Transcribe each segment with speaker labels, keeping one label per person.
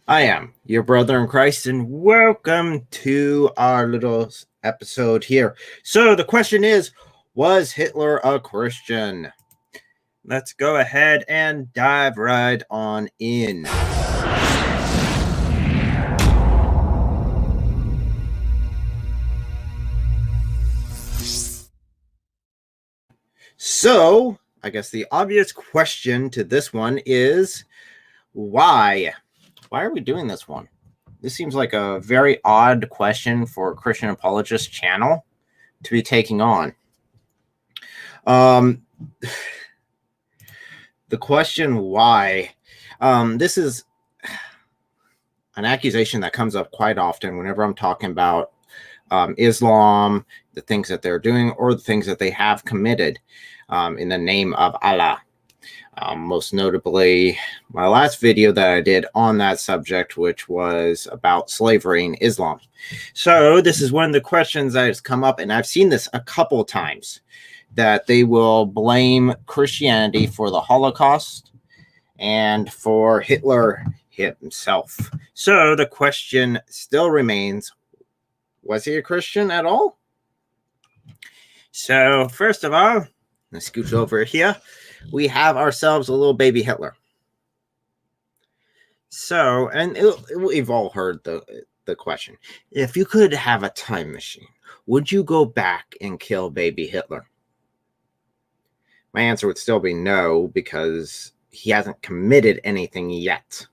Speaker 1: I am your brother in Christ, and welcome to our little episode here. So, the question is, was Hitler a Christian? Let's go ahead and dive right on in. So, I guess the obvious question to this one is why? Why are we doing this one? This seems like a very odd question for a Christian apologist channel to be taking on. The question why, this is an accusation that comes up quite often whenever I'm talking about Islam, the things that they're doing, or the things that they have committed in the name of Allah. Most notably, my last video that I did on that subject, which was about slavery in Islam. So this is one of the questions that has come up, and I've seen this a couple times, that they will blame Christianity for the Holocaust and for Hitler himself. So the question still remains, was he a Christian at all? So first of all, let's scooch over here. We have ourselves a little baby Hitler. So, and we've all heard the question. If you could have a time machine, would you go back and kill baby Hitler? My answer would still be no, because he hasn't committed anything yet.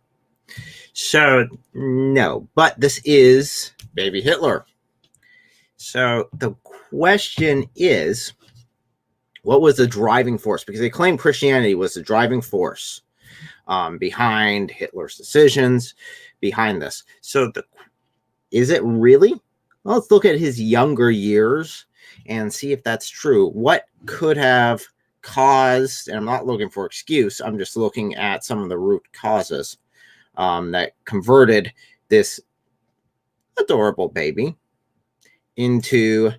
Speaker 1: So, no. But this is baby Hitler. So, the question is, what was the driving force? Because they claim Christianity was the driving force behind Hitler's decisions, behind this. So, is it really? Well, let's look at his younger years and see if that's true. What could have caused, and I'm not looking for excuse, I'm just looking at some of the root causes that converted this adorable baby into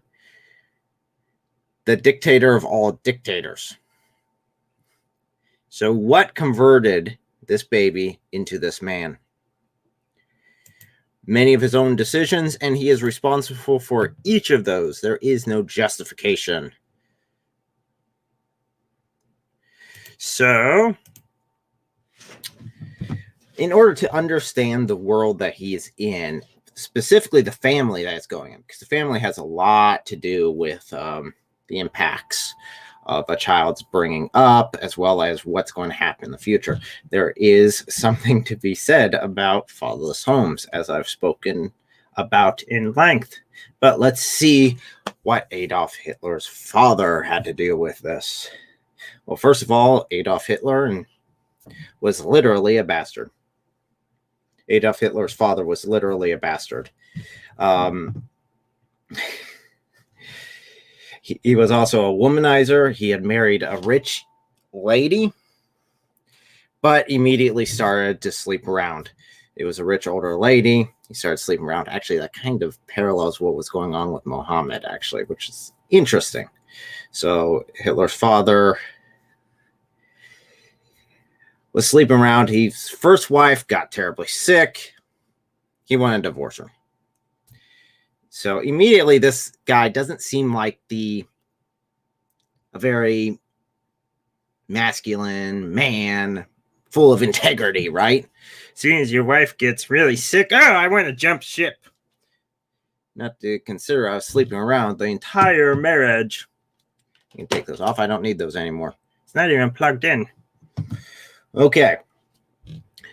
Speaker 1: the dictator of all dictators. So what converted this baby into this man? Many of his own decisions, and he is responsible for each of those. There is no justification. So, in order to understand the world that he is in, specifically the family that is going in, because the family has a lot to do with the impacts of a child's bringing up, as well as what's going to happen in the future. There is something to be said about fatherless homes, as I've spoken about in length. But let's see what Adolf Hitler's father had to deal with this. Well, first of all, Adolf Hitler was literally a bastard. Adolf Hitler's father was literally a bastard. He was also a womanizer. He had married a rich lady, but immediately started to sleep around. It was a rich older lady. He started sleeping around. Actually, that kind of parallels what was going on with Muhammad, actually, which is interesting. So Hitler's father was sleeping around. His first wife got terribly sick. He wanted to divorce her. So immediately, this guy doesn't seem like a very masculine man, full of integrity, right? As soon as your wife gets really sick, oh, I want to jump ship. Not to consider I was sleeping around the entire marriage. You can take those off. I don't need those anymore. It's not even plugged in. Okay.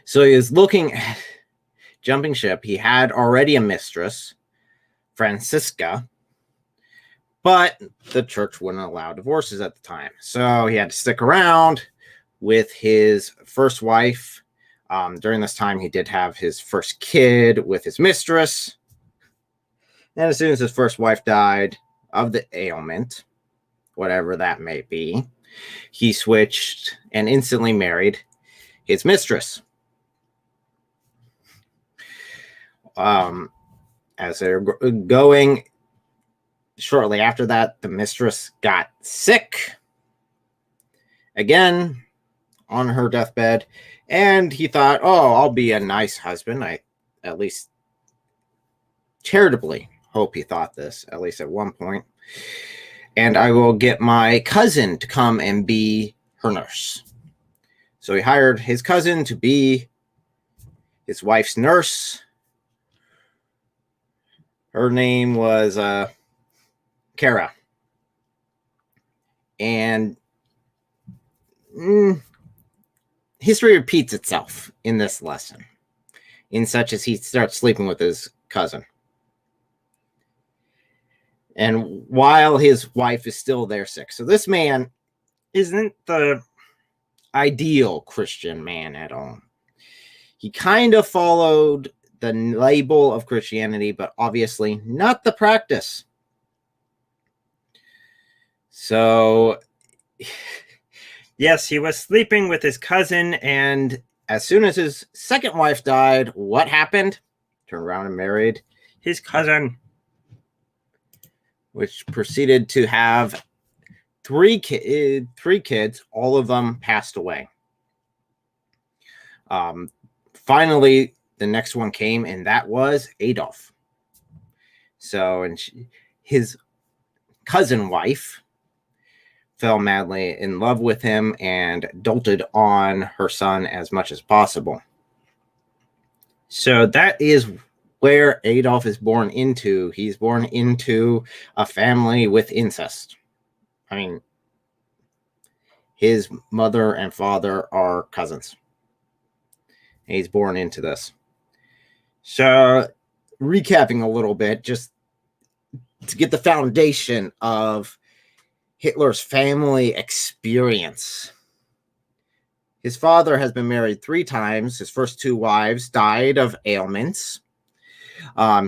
Speaker 1: So he was looking at jumping ship. He had already a mistress, Francisca, but the church wouldn't allow divorces at the time. So he had to stick around with his first wife. During this time, he did have his first kid with his mistress. And as soon as his first wife died of the ailment, whatever that may be, he switched and instantly married his mistress. As they're going, shortly after that, the mistress got sick. Again, on her deathbed, and he thought, oh, I'll be a nice husband. I at least charitably hope he thought this, at least at one point. And I will get my cousin to come and be her nurse. So he hired his cousin to be his wife's nurse. Her name was Kara. And history repeats itself in this lesson, in such as he starts sleeping with his cousin. And while his wife is still there sick. So this man isn't the ideal Christian man at all. He kind of followed the label of Christianity, but obviously not the practice. So, yes, he was sleeping with his cousin, and as soon as his second wife died, what happened? Turned around and married his cousin, which proceeded to have three kids. All of them passed away. Finally, the next one came, and that was Adolf. So, and his cousin wife fell madly in love with him and doted on her son as much as possible. So that is where Adolf is born into. He's born into a family with incest. I mean, his mother and father are cousins. And he's born into this. So, recapping a little bit, just to get the foundation of Hitler's family experience. His father has been married 3 times. His first 2 wives died of ailments.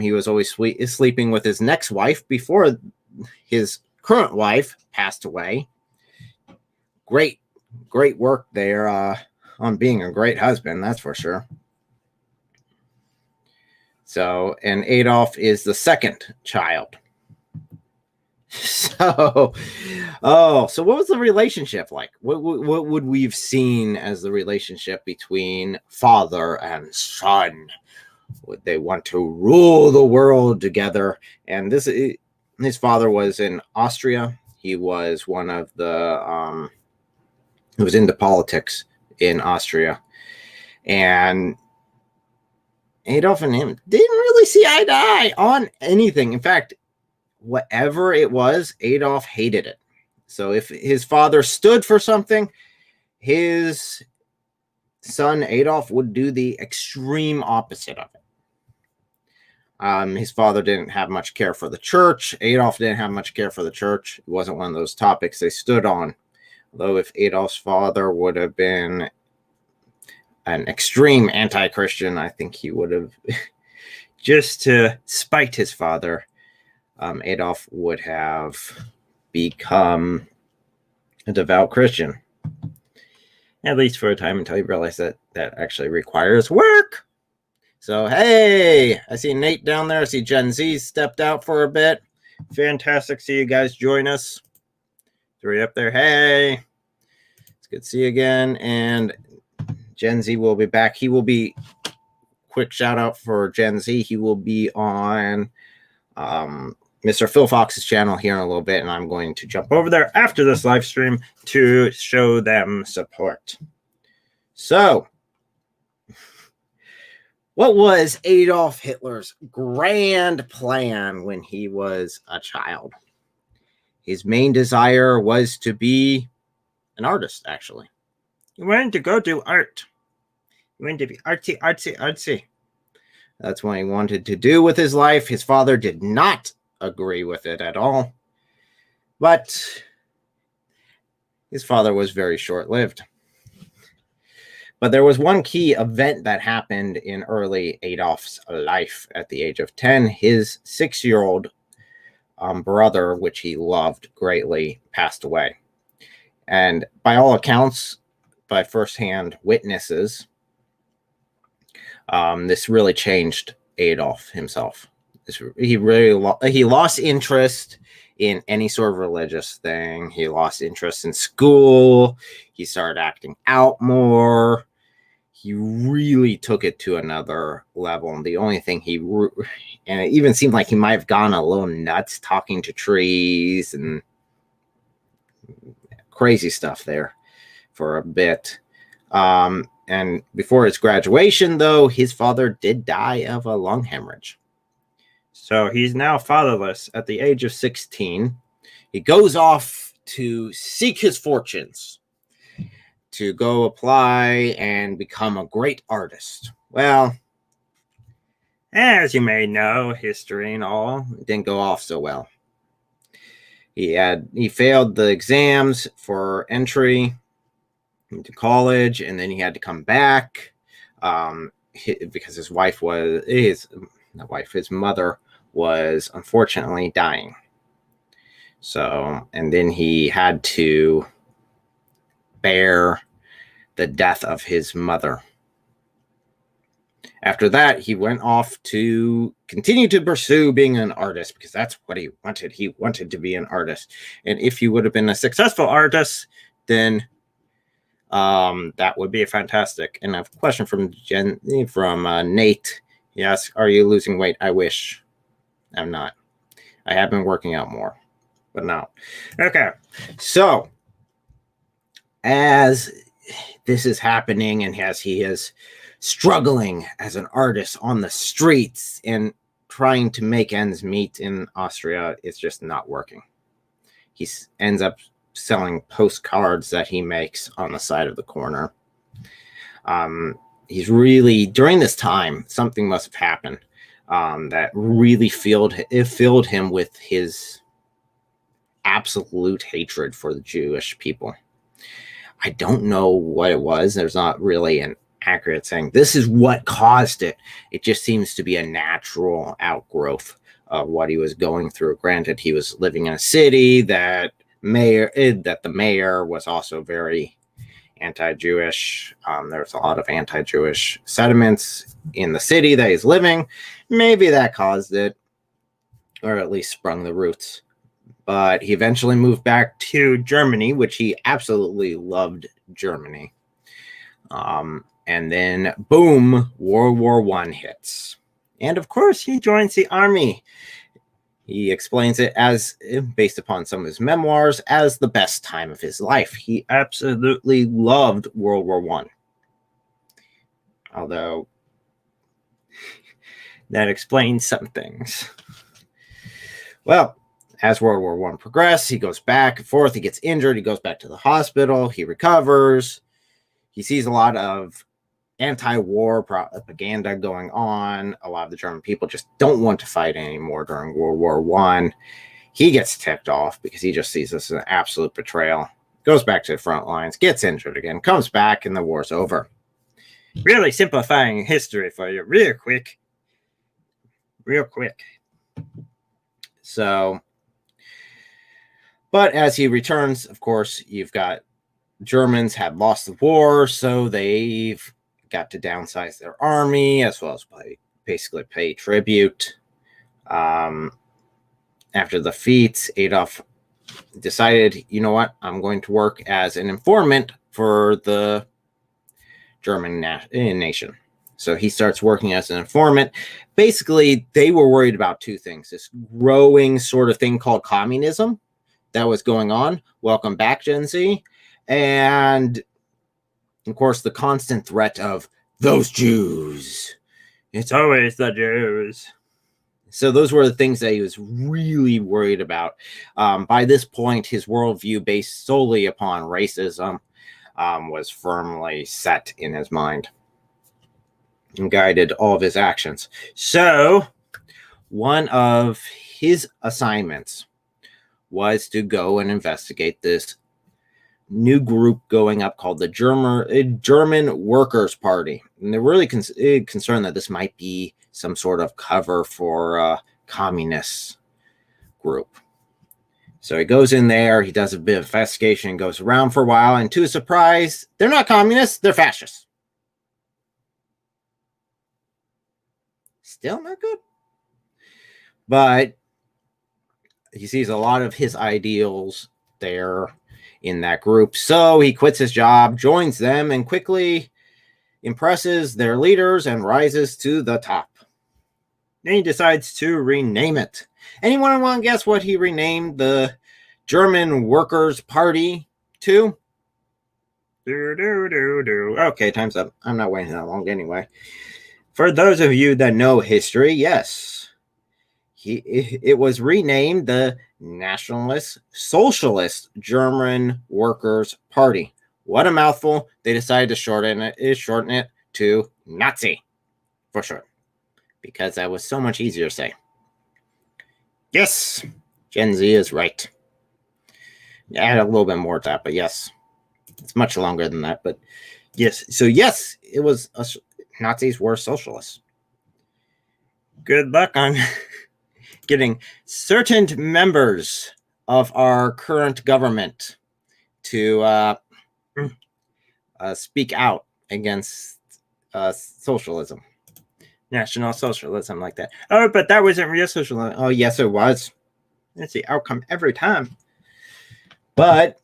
Speaker 1: He was always sleeping with his next wife before his current wife passed away. Great work there on being a great husband, that's for sure. So, and Adolf is the second child. So what was the relationship like? What would we've seen as the relationship between father and son? Would they want to rule the world together? And his father was in Austria. He was one of the who was into politics in Austria, and Adolf and him didn't really see eye to eye on anything. In fact, whatever it was, Adolf hated it. So if his father stood for something, his son Adolf would do the extreme opposite of it. His father didn't have much care for the church. Adolf didn't have much care for the church. It wasn't one of those topics they stood on. Although if Adolf's father would have been an extreme anti-Christian, I think he would have, just to spite his father, Adolf would have become a devout Christian. At least for a time, until he realized that that actually requires work. So, hey, I see Nate down there. I see Gen Z stepped out for a bit. Fantastic. See you guys join us. 3 up there. Hey, it's good to see you again. And Gen Z will be back. He will be, quick shout out for Gen Z. He will be on Mr. Phil Fox's channel here in a little bit, and I'm going to jump over there after this live stream to show them support. So, what was Adolf Hitler's grand plan when he was a child? His main desire was to be an artist, actually. He wanted to go do art. He wanted to be artsy, artsy, artsy. That's what he wanted to do with his life. His father did not agree with it at all. But his father was very short-lived. But there was one key event that happened in early Adolf's life at the age of 10. His 6-year-old brother, which he loved greatly, passed away. And by all accounts, by firsthand witnesses, this really changed Adolf himself. He lost interest in any sort of religious thing. He lost interest in school. He started acting out more. He really took it to another level. And the only thing and it even seemed like he might have gone a little nuts talking to trees and crazy stuff there for a bit. And before his graduation, though, his father did die of a lung hemorrhage. So he's now fatherless at the age of 16. He goes off to seek his fortunes, to go apply and become a great artist. Well, as you may know, history and all, it didn't go off so well. He failed the exams for entry into college, and then he had to come back because his mother was unfortunately dying. So, and then he had to bear the death of his mother. After that, he went off to continue to pursue being an artist because that's what he wanted. He wanted to be an artist. And if he would have been a successful artist, then that would be fantastic. And I have a question from Nate. He asks, "Are you losing weight?" I wish. I'm not. I have been working out more, but no. Okay. So, as this is happening and as he is struggling as an artist on the streets and trying to make ends meet in Austria, it's just not working. He ends up selling postcards that he makes on the side of the corner. He's really, during this time, something must have happened that really filled him with his absolute hatred for the Jewish people. I don't know what it was. There's not really an accurate saying this is what caused it. It just seems to be a natural outgrowth of what he was going through. Granted, he was living in a city that the mayor was also very anti-Jewish. There's a lot of anti-Jewish sentiments in the city that he's living. Maybe that caused it, or at least sprung the roots. But he eventually moved back to Germany, which he absolutely loved Germany. And then, boom, World War I hits. And of course, he joins the army. He explains it as, based upon some of his memoirs, as the best time of his life. He absolutely loved World War I. Although, that explains some things. Well, as World War I progressed, he goes back and forth. He gets injured. He goes back to the hospital. He recovers. He sees a lot of anti-war propaganda going on. A lot of the German people just don't want to fight anymore during World War I. He gets ticked off because he just sees this as an absolute betrayal. Goes back to the front lines, gets injured again, comes back, and the war's over. Really simplifying history for you real quick. So, but as he returns, of course, you've got Germans had lost the war, so they've got to downsize their army as well as basically pay tribute. After the defeat, Adolf decided, you know what, I'm going to work as an informant for the German nation. So he starts working as an informant. Basically, they were worried about two things. This growing sort of thing called communism that was going on. Welcome back, Gen Z. And, of course, the constant threat of those Jews. It's always the Jews. So those were the things that he was really worried about. By this point, his worldview, based solely upon racism, was firmly set in his mind and guided all of his actions. So one of his assignments was to go and investigate this new group going up called the German Workers' Party. And they're really concerned that this might be some sort of cover for a communist group. So he goes in there, he does a bit of investigation, goes around for a while, and to his surprise, they're not communists, they're fascists. Still not good. But he sees a lot of his ideals there in that group. So he quits his job, joins them, and quickly impresses their leaders and rises to the top. Then he decides to rename it. Anyone want to guess what he renamed the German Workers' Party to? Okay, time's up. I'm not waiting that long anyway. For those of you that know history, yes, it was renamed the Nationalist Socialist German Workers' Party. What a mouthful. They decided to shorten it to Nazi for short, because that was so much easier to say. Yes, Gen Z is right. Add a little bit more to that, but yes, it's much longer than that. But yes, so yes, it was Nazis were socialists. Good luck on getting certain members of our current government to speak out against socialism, National Socialism, like that. Oh, but that wasn't real socialism. Oh, yes, it was. That's the outcome every time. But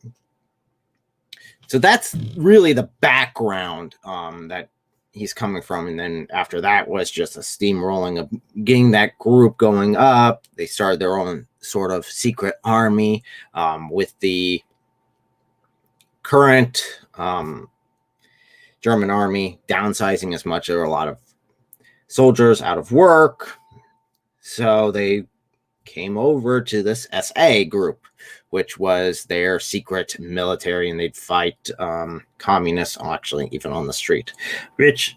Speaker 1: so that's really the background that he's coming from, and then after that was just a steamrolling of getting that group going up. They started their own sort of secret army with the current German army downsizing as much. There were a lot of soldiers out of work, so they came over to this SA group, which was their secret military, and they'd fight communists, actually, even on the street, which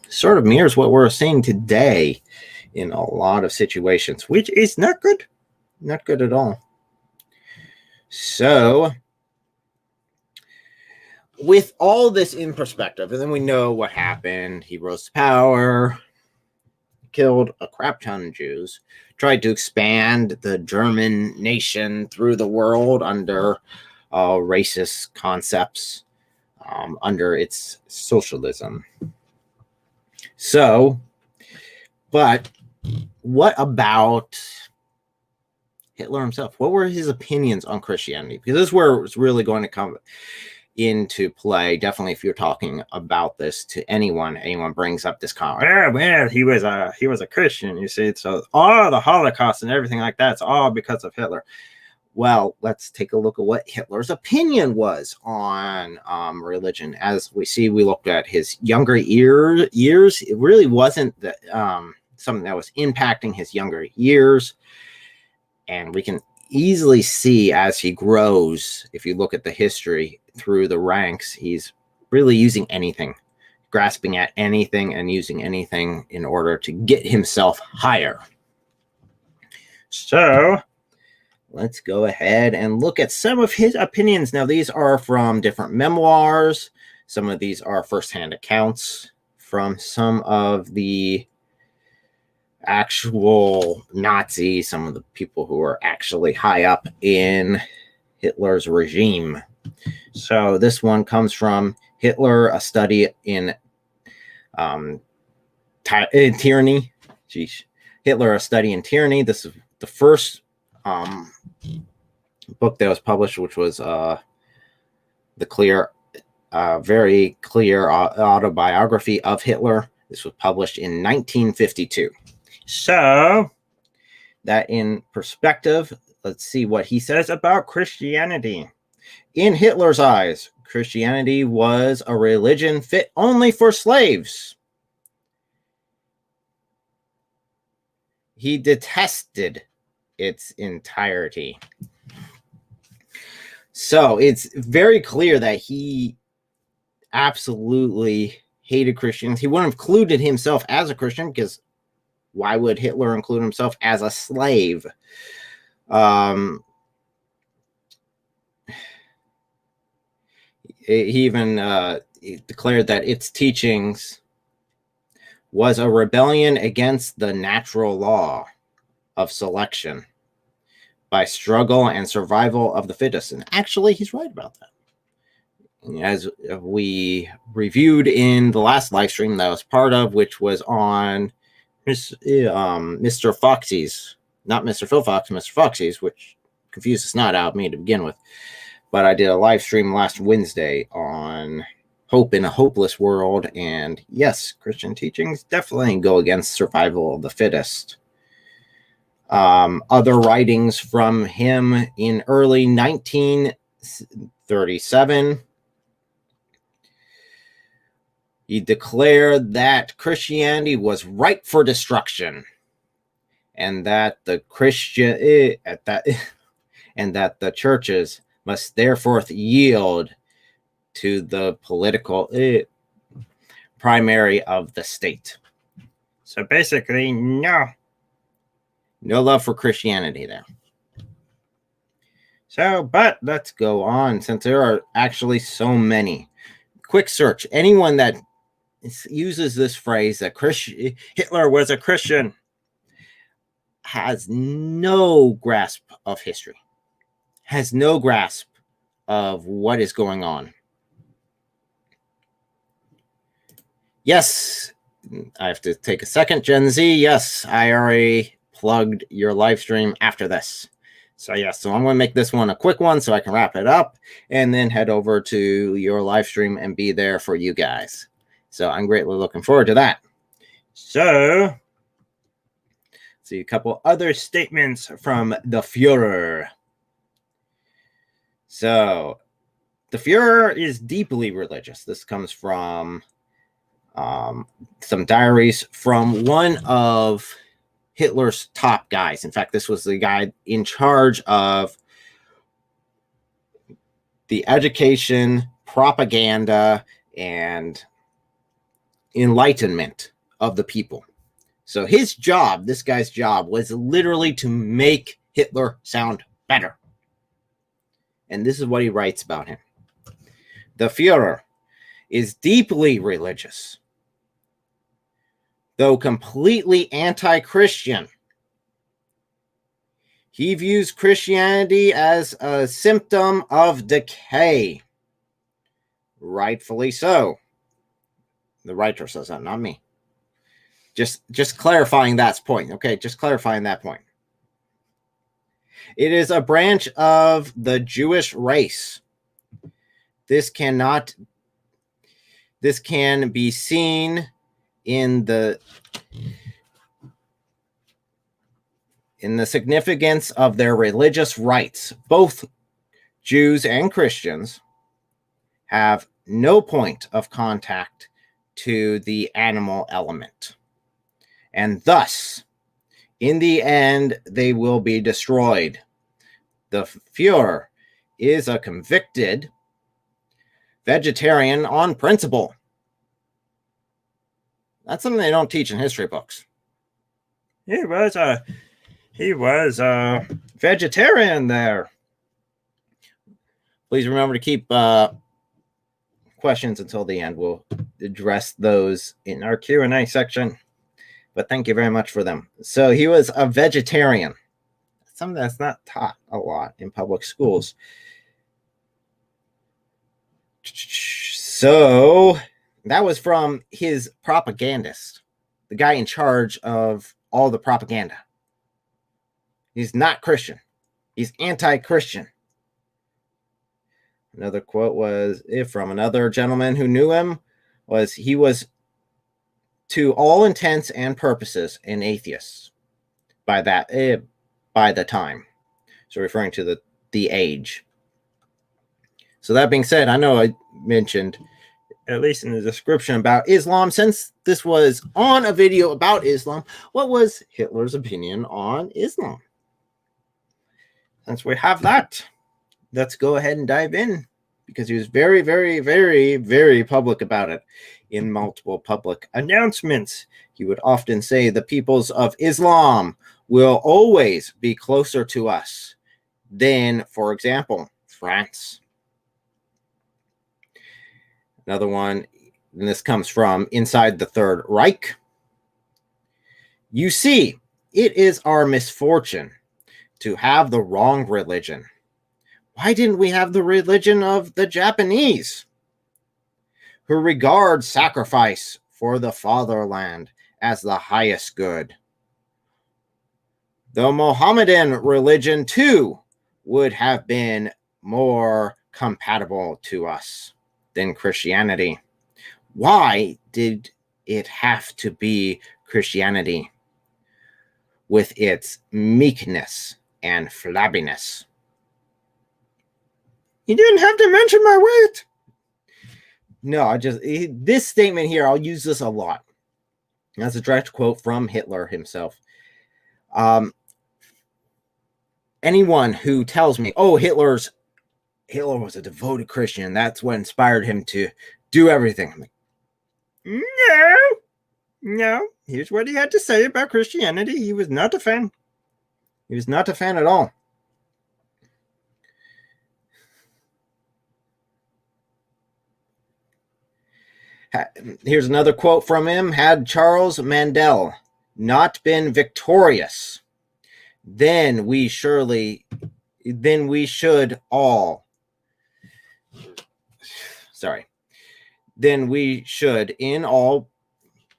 Speaker 1: sort of mirrors what we're seeing today in a lot of situations, which is not good. Not good at all. So, with all this in perspective, and then we know what happened. He rose to power, killed a crap ton of Jews, tried to expand the German nation through the world under racist concepts, under its socialism. So, but what about Hitler himself? What were his opinions on Christianity? Because this is where it's really going to come into play. Definitely, if you're talking about this to anyone brings up this comment, well, he was a Christian, you see, so all the Holocaust and everything like that, it's all because of Hitler. Well, let's take a look at what Hitler's opinion was on religion. As we see, we looked at his younger years. It really wasn't something that was impacting his younger years, and we can easily see as he grows, if you look at the history through the ranks, he's really using anything, grasping at anything and using anything in order to get himself higher. So let's go ahead and look at some of his opinions. Now, these are from different memoirs. Some of these are firsthand accounts from some of the actual Nazis, some of the people who are actually high up in Hitler's regime. So this one comes from Hitler, a study in tyranny. Jeez. Hitler, a study in tyranny. This is the first book that was published, which was very clear autobiography of Hitler. This was published in 1952. So, that in perspective, let's see what he says about Christianity. In Hitler's eyes, Christianity was a religion fit only for slaves. He detested its entirety. So, it's very clear that he absolutely hated Christians. He wouldn't have included himself as a Christian, because why would Hitler include himself as a slave? He even declared that its teachings was a rebellion against the natural law of selection by struggle and survival of the fittest. And actually, he's right about that. As we reviewed in the last live stream that I was part of, which was on Mr. Foxy's not Mr. Phil Fox, Mr. Foxy's, which confused the snot out of me to begin with. But I did a live stream last Wednesday on hope in a hopeless world. And yes, Christian teachings definitely go against survival of the fittest. Other writings from him in early 1937. He declared that Christianity was ripe for destruction, and that the the churches must therefore yield to the political primary of the state. So basically, no love for Christianity there. So, but let's go on, since there are actually so many. Quick search. Anyone that uses this phrase that Hitler was a Christian has no grasp of history, has no grasp of what is going on. Yes, I have to take a second, Gen Z. Yes, I already plugged your live stream after this. So yes, so I'm going to make this one a quick one so I can wrap it up and then head over to your live stream and be there for you guys. So I'm greatly looking forward to that. So, see a couple other statements from the Führer. So, the Führer is deeply religious. This comes from some diaries from one of Hitler's top guys. In fact, this was the guy in charge of the education, propaganda, and enlightenment of the people. So his job, this guy's job, was literally to make Hitler sound better. And this is what he writes about him. The Führer is deeply religious, though completely anti-Christian. He views Christianity as a symptom of decay. Rightfully so. The writer says that, not me. Just clarifying that point. Okay, just clarifying that point. It is a branch of the Jewish race. This can be seen in the significance of their religious rites. Both Jews and Christians have no point of contact to the animal element. And thus, in the end, they will be destroyed. The Führer is a convicted vegetarian on principle. That's something they don't teach in history books. He was a vegetarian there. Please remember to keep questions until the end. We'll address those in our Q&A section. But thank you very much for them. So he was a vegetarian. Something that's not taught a lot in public schools. So that was from his propagandist, the guy in charge of all the propaganda. He's not Christian. He's anti-Christian. Another quote was from another gentleman who knew him was he was to all intents and purposes an atheist by the time. So referring to the age. So that being said, I know I mentioned, at least in the description, about Islam. Since this was on a video about Islam, what was Hitler's opinion on Islam? Since we have that, let's go ahead and dive in, because he was very, very, very, very public about it in multiple public announcements. He would often say the peoples of Islam will always be closer to us than, for example, France. Another one, and this comes from inside the Third Reich. You see, it is our misfortune to have the wrong religion. Why didn't we have the religion of the Japanese, who regard sacrifice for the fatherland as the highest good? The Mohammedan religion, too, would have been more compatible to us than Christianity. Why did it have to be Christianity with its meekness and flabbiness? You didn't have to mention my weight. No, this statement here, I'll use this a lot. That's a direct quote from Hitler himself. Anyone who tells me, oh, Hitler was a devoted Christian, that's what inspired him to do everything. I'm like, no. Here's what he had to say about Christianity. He was not a fan. He was not a fan at all. Here's another quote from him. Had Charles Mandel not been victorious, then we should in all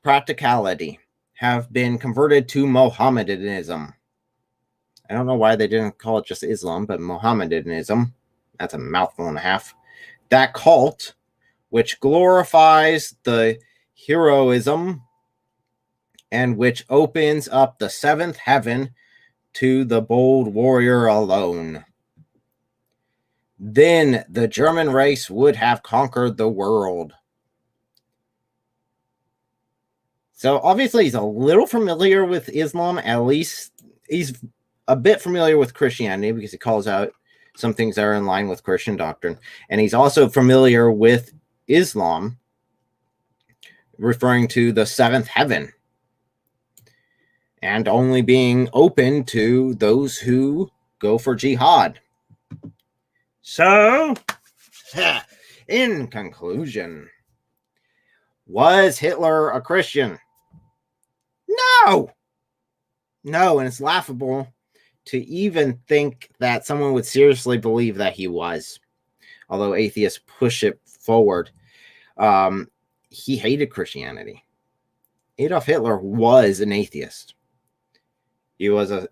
Speaker 1: practicality have been converted to Mohammedanism. I don't know why they didn't call it just Islam, but Mohammedanism. That's a mouthful and a half. That cult, which glorifies the heroism and which opens up the seventh heaven to the bold warrior alone. Then the German race would have conquered the world. So obviously he's a little familiar with Islam. At least he's a bit familiar with Christianity because he calls out some things that are in line with Christian doctrine. And he's also familiar with Islam, referring to the seventh heaven and only being open to those who go for jihad. So, in conclusion, was Hitler a Christian? No, and it's laughable to even think that someone would seriously believe that he was, although atheists push it forward. He hated Christianity. Adolf Hitler was an atheist. He was a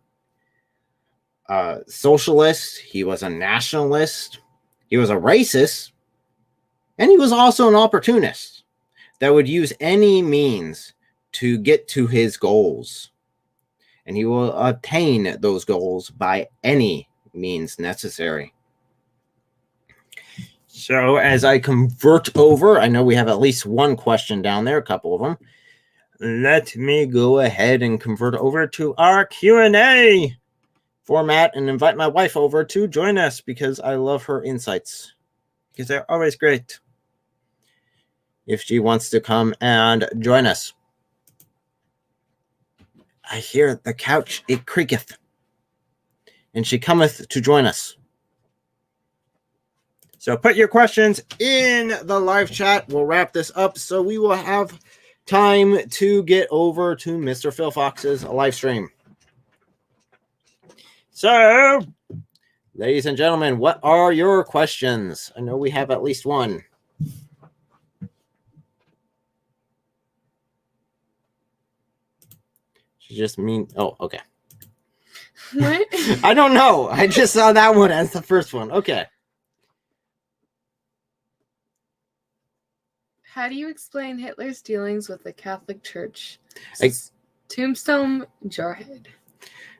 Speaker 1: socialist. He was a nationalist. He was a racist. And he was also an opportunist that would use any means to get to his goals. And he will attain those goals by any means necessary. So as I convert over, I know we have at least one question down there, a couple of them. Let me go ahead and convert over to our Q&A format and invite my wife over to join us because I love her insights because they're always great. If she wants to come and join us. I hear the couch, it creaketh, and she cometh to join us. So put your questions in the live chat. We'll wrap this up so we will have time to get over to Mr. Phil Fox's live stream. So, ladies and gentlemen, what are your questions? I know we have at least one. Oh, okay.
Speaker 2: What?
Speaker 1: I don't know. I just saw that one as the first one. Okay.
Speaker 2: How do you explain Hitler's dealings with the Catholic Church? Tombstone Jarhead.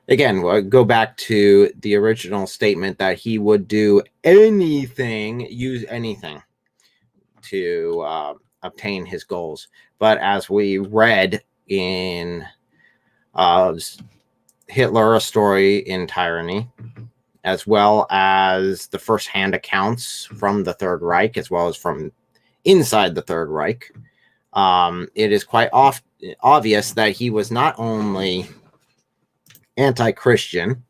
Speaker 1: Again, we'll go back to the original statement that he would do anything, use anything to obtain his goals. But as we read in Hitler, A Story in Tyranny, as well as the first-hand accounts from the Third Reich, as well as from inside the Third Reich, it is quite obvious that he was not only anti-Christian,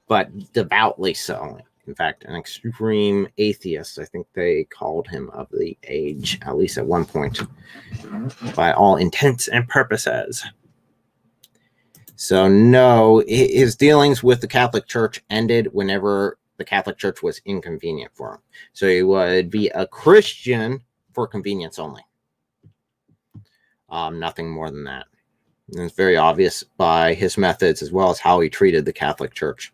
Speaker 1: but devoutly so. In fact, an extreme atheist, I think they called him of the age, at least at one point, by all intents and purposes. So no, his dealings with the Catholic Church ended whenever the Catholic Church was inconvenient for him. So he would be a Christian for convenience only. Nothing more than that. And it's very obvious by his methods as well as how he treated the Catholic Church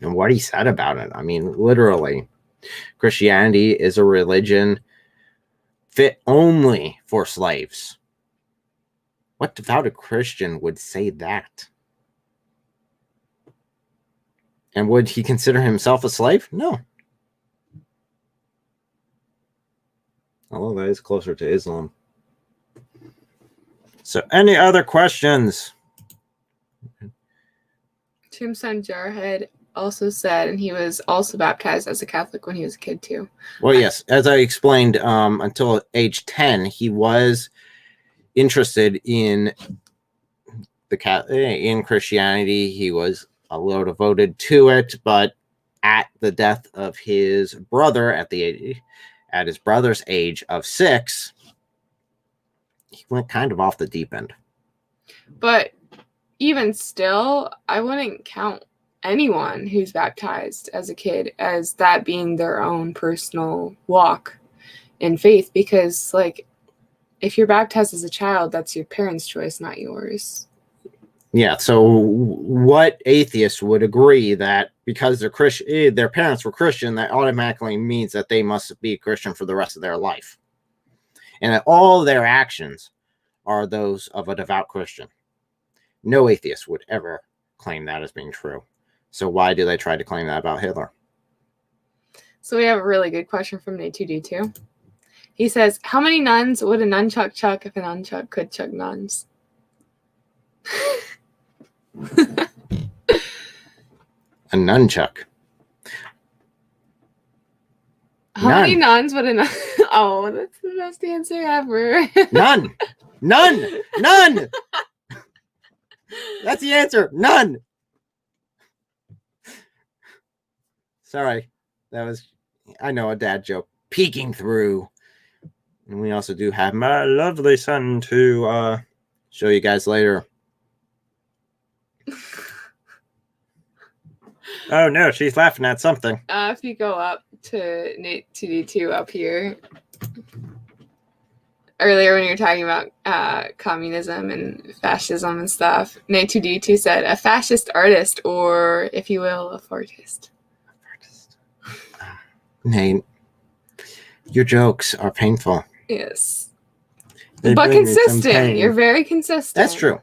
Speaker 1: and what he said about it. I mean, literally, Christianity is a religion fit only for slaves. What devout Christian would say that? And would he consider himself a slave? No. Although that is closer to Islam. So, any other questions?
Speaker 2: Tombstone Jarhead also said, and he was also baptized as a Catholic when he was a kid too.
Speaker 1: Well, yes, as I explained, until age 10, he was interested in in Christianity. He was a little devoted to it, but at the death of his brother at his brother's age of 6, he went kind of off the deep end.
Speaker 2: But even still, I wouldn't count anyone who's baptized as a kid as that being their own personal walk in faith, because like if you're baptized as a child, that's your parents' choice, not yours.
Speaker 1: Yeah, so what atheist would agree that because they're Christian, their parents were Christian, that automatically means that they must be Christian for the rest of their life, and that all their actions are those of a devout Christian? No atheist would ever claim that as being true. So why do they try to claim that about Hitler?
Speaker 2: So we have a really good question from Nate2D2. He says, how many nuns would a nunchuck chuck if a nunchuck could chuck nuns?
Speaker 1: A nunchuck.
Speaker 2: How many nuns would a nun... Oh, that's the best answer ever.
Speaker 1: None. None. None. That's the answer. None. Sorry. That was, I know, a dad joke. Peeking through. And we also do have my lovely son to show you guys later. Oh no, she's laughing at something.
Speaker 2: If you go up to Nate2D2 up here, earlier when you were talking about communism and fascism and stuff, Nate2D2 said a fascist artist, or if you will, a fartist.
Speaker 1: Nate, your jokes are painful.
Speaker 2: Yes. But consistent. You're very consistent.
Speaker 1: That's true.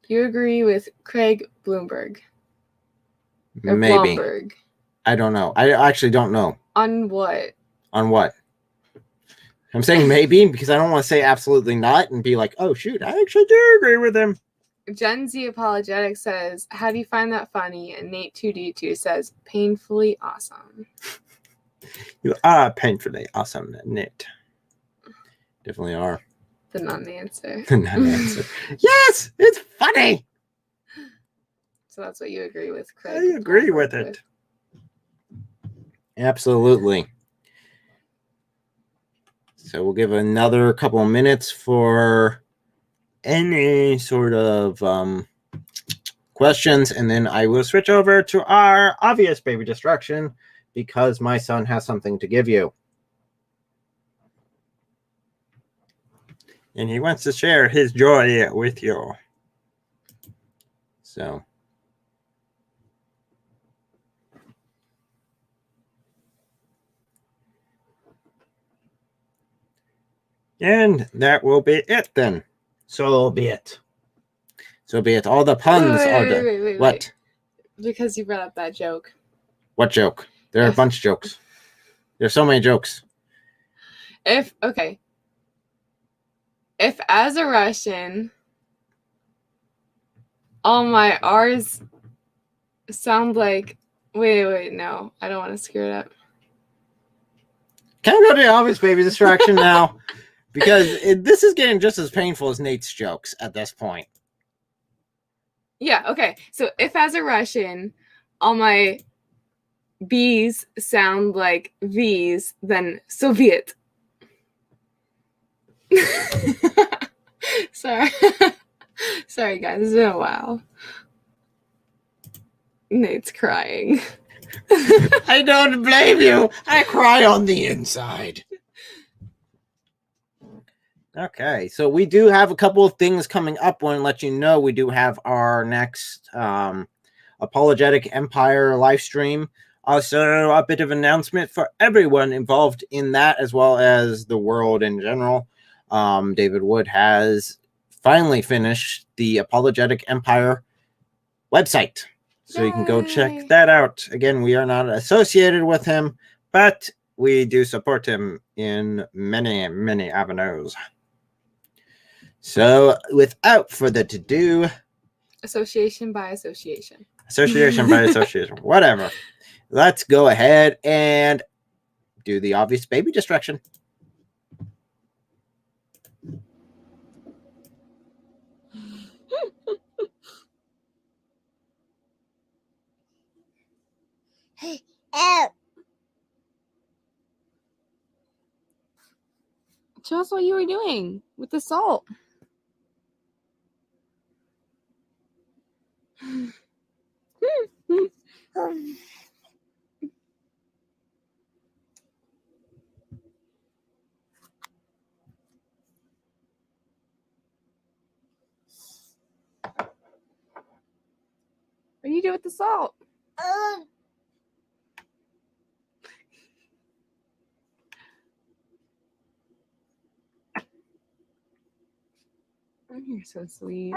Speaker 2: You agree with Craig Bloomberg? Or
Speaker 1: Maybe.
Speaker 2: Blomberg?
Speaker 1: I don't know. I actually don't know.
Speaker 2: On what?
Speaker 1: On what? I'm saying maybe because I don't want to say absolutely not and be like, oh, shoot, I actually do agree with him.
Speaker 2: Gen Z Apologetic says, how do you find that funny? And Nate2D2 says, painfully awesome.
Speaker 1: You are painfully awesome, Nate. Definitely are.
Speaker 2: The non-answer.
Speaker 1: The non-answer. Yes, it's funny.
Speaker 2: So that's what you agree with, Craig.
Speaker 1: I agree with it. Absolutely. So we'll give another couple of minutes for any sort of questions, and then I will switch over to our obvious baby distraction because my son has something to give you. And he wants to share his joy with you. So. And that will be it then. So be it. So be it. All the puns are done.
Speaker 2: Wait.
Speaker 1: What?
Speaker 2: Because you brought up that joke.
Speaker 1: What joke? There are a bunch of jokes. There's so many jokes.
Speaker 2: If as a Russian, all my R's sound like... Wait, no. I don't want to screw it up.
Speaker 1: Can I go to the obvious baby distraction now? Because this is getting just as painful as Nate's jokes at this point.
Speaker 2: Yeah, okay. So if as a Russian, all my B's sound like V's, then Soviet. Sorry. Sorry, guys. It's been a while. Nate's crying.
Speaker 1: I don't blame you. I cry on the inside. Okay, so we do have a couple of things coming up. I want to let you know we do have our next Apologetic Empire live stream. Also, a bit of announcement for everyone involved in that, as well as the world in general. David Wood has finally finished the Apologetic Empire website. So you can go check
Speaker 2: Yay.
Speaker 1: that out. Again, we are not associated with him, but we do support him in many, many avenues. So, without further ado,
Speaker 2: Association by association.
Speaker 1: association by association, whatever. Let's go ahead and do the obvious baby distraction.
Speaker 3: Hey,
Speaker 2: Show us what you were doing with the salt. What do you do with the salt? Oh, you're so sweet.